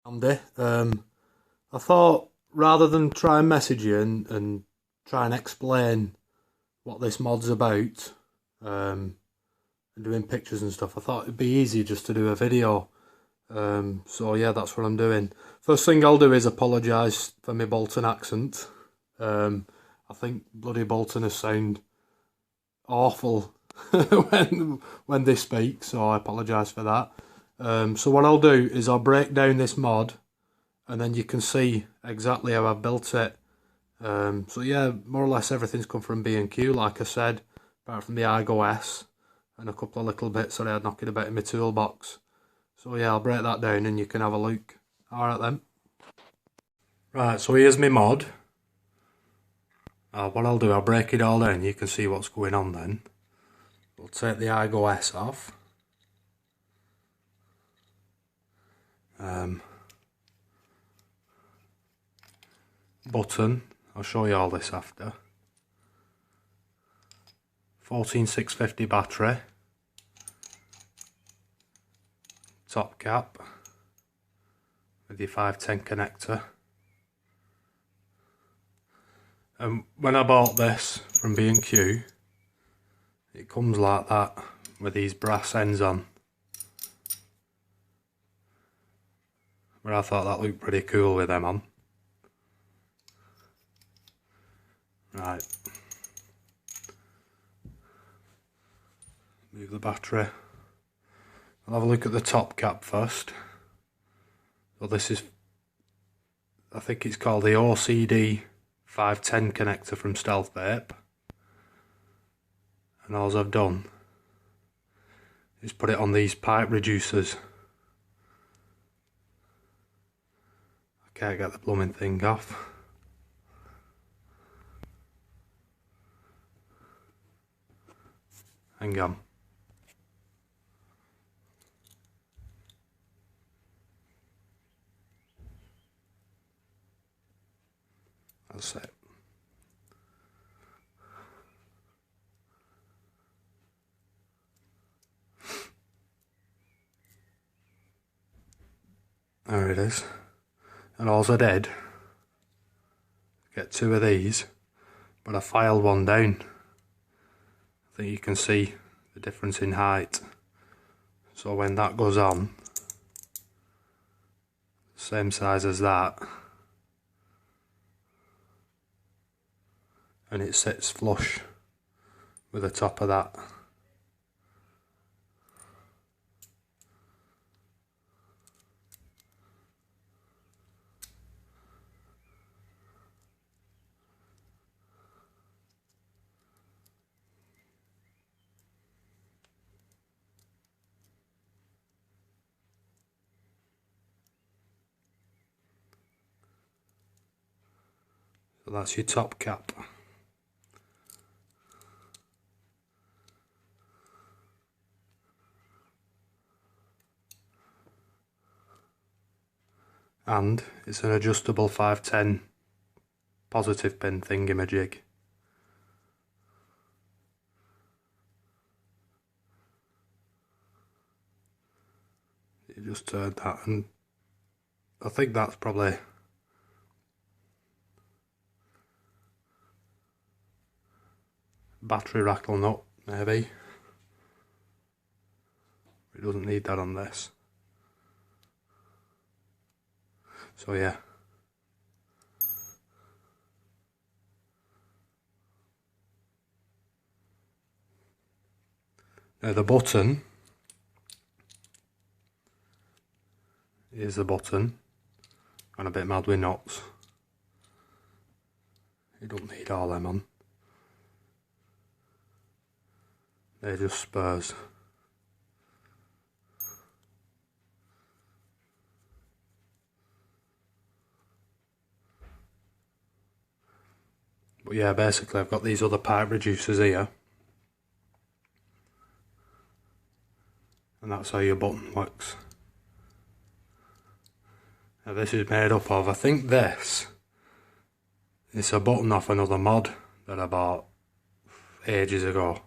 Andy. I thought rather than try and message you and try and explain what this mod's about, and doing pictures and stuff, I thought it'd be easy just to do a video. So yeah, that's what I'm doing. First thing I'll do is apologise for my Bolton accent. I think bloody Boltoners sound awful when they speak, so I apologise for that. So what I'll do is I'll break down this mod, and then you can see exactly how I've built it. So yeah, more or less everything's come from B&Q, like I said, apart from the iGo and a couple of little bits that I had knocking about in my toolbox. So yeah, I'll break that down and you can have a look. Alright then. Right, so here's my mod. What I'll do, I'll break it all down, you can see what's going on then. We'll take the iGo off. Button, I'll show you all this after. 14650 battery. Top cap with your 510 connector. And when I bought this from B&Q, it comes like that with these brass ends on. But I thought that looked pretty cool with them on. Right. Move the battery. I'll have a look at the top cap first. So this is, I think it's called the OCD 510 connector from Stealth Vape. And all I've done is put it on these pipe reducers. I can't get the blooming thing off. Hang on. That's it. There it is. And all I did, get two of these, but I filed one down. I think you can see the difference in height. So when that goes on, same size as that, and it sits flush with the top of that. So that's your top cap. And it's an adjustable 510 positive pin thingamajig. You just turn that, and I think that's probably battery rattle nut, maybe. It doesn't need that on this. So yeah. Now the button, here's the button. Gone a bit mad with nuts. You don't need all them on. They're just spurs. But yeah, basically I've got these other pipe reducers here. And that's how your button works. Now this is made up of, I think this, it's a button off another mod that I bought ages ago.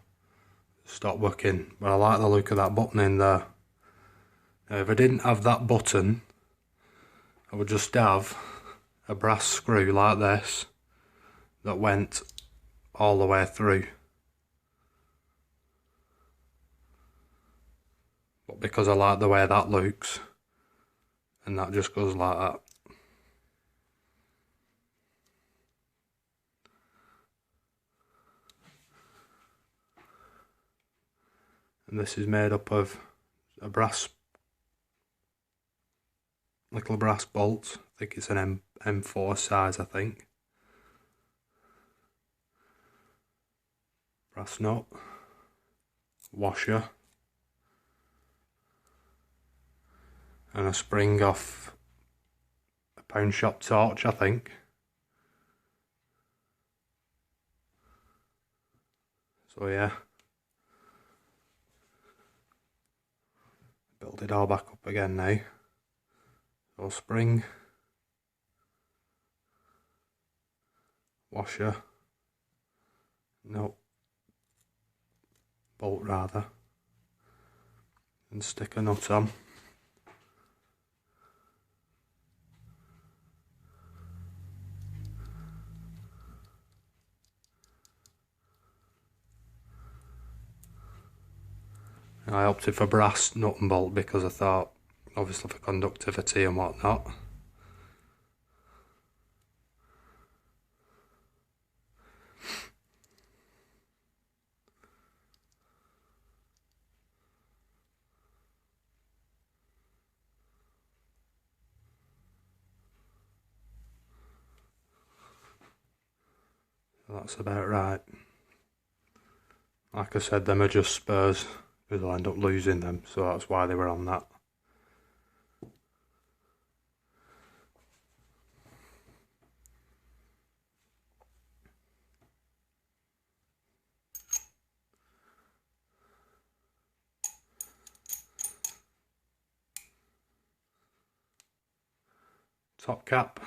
Stopped working, but I like the look of that button in there. Now if I didn't have that button, I would just have a brass screw like this that went all the way through. But because I like the way that looks, and that just goes like that. And this is made up of a little brass bolt. I think it's an M4 size, I think. Brass nut, washer, and a spring off a pound shop torch, I think. So yeah, build it all back up again now. So spring, washer, no, bolt rather, and stick a nut on. I opted for brass nut and bolt because I thought, obviously for conductivity and whatnot. So that's about right. Like I said, them are just spurs, because I'll end up losing them, so that's why they were on that. Top cap.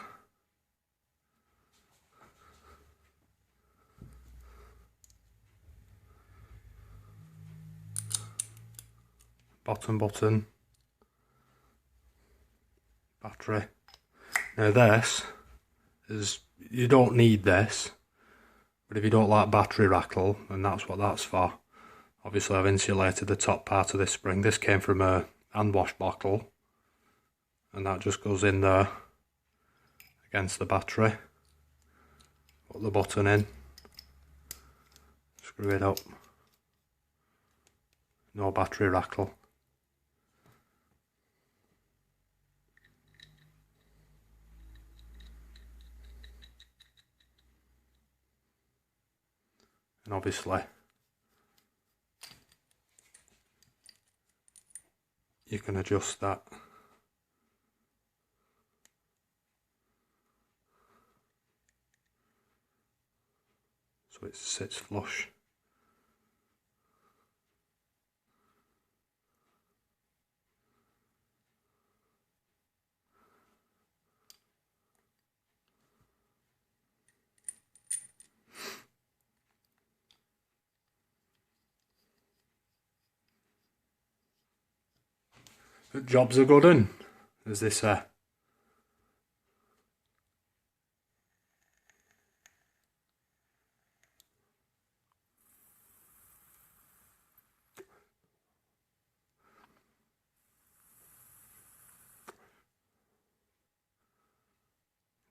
Bottom button. Battery. Now this is, you don't need this, but if you don't like battery rattle, then that's what that's for. Obviously I've insulated the top part of this spring. This came from a hand wash bottle, and that just goes in there against the battery. Put the button in, screw it up, no battery rattle. And obviously you can adjust that. So it sits flush. The job's a good one, as they say.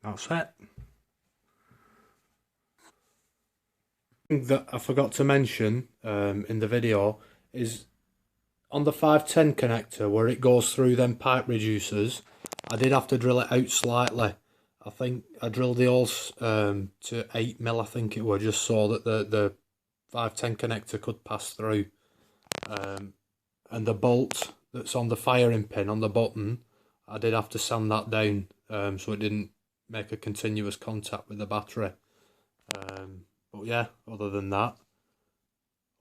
That's it. That I forgot to mention in the video is on the 510 connector where it goes through them pipe reducers. I did have to drill it out slightly. I think I drilled the holes to 8mm, I think it was, just so that the 510 connector could pass through. And the bolt that's on the firing pin on the button, I did have to sand that down so it didn't make a continuous contact with the battery. But yeah, other than that,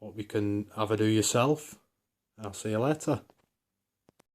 hope you can have a do yourself. I'll see you later.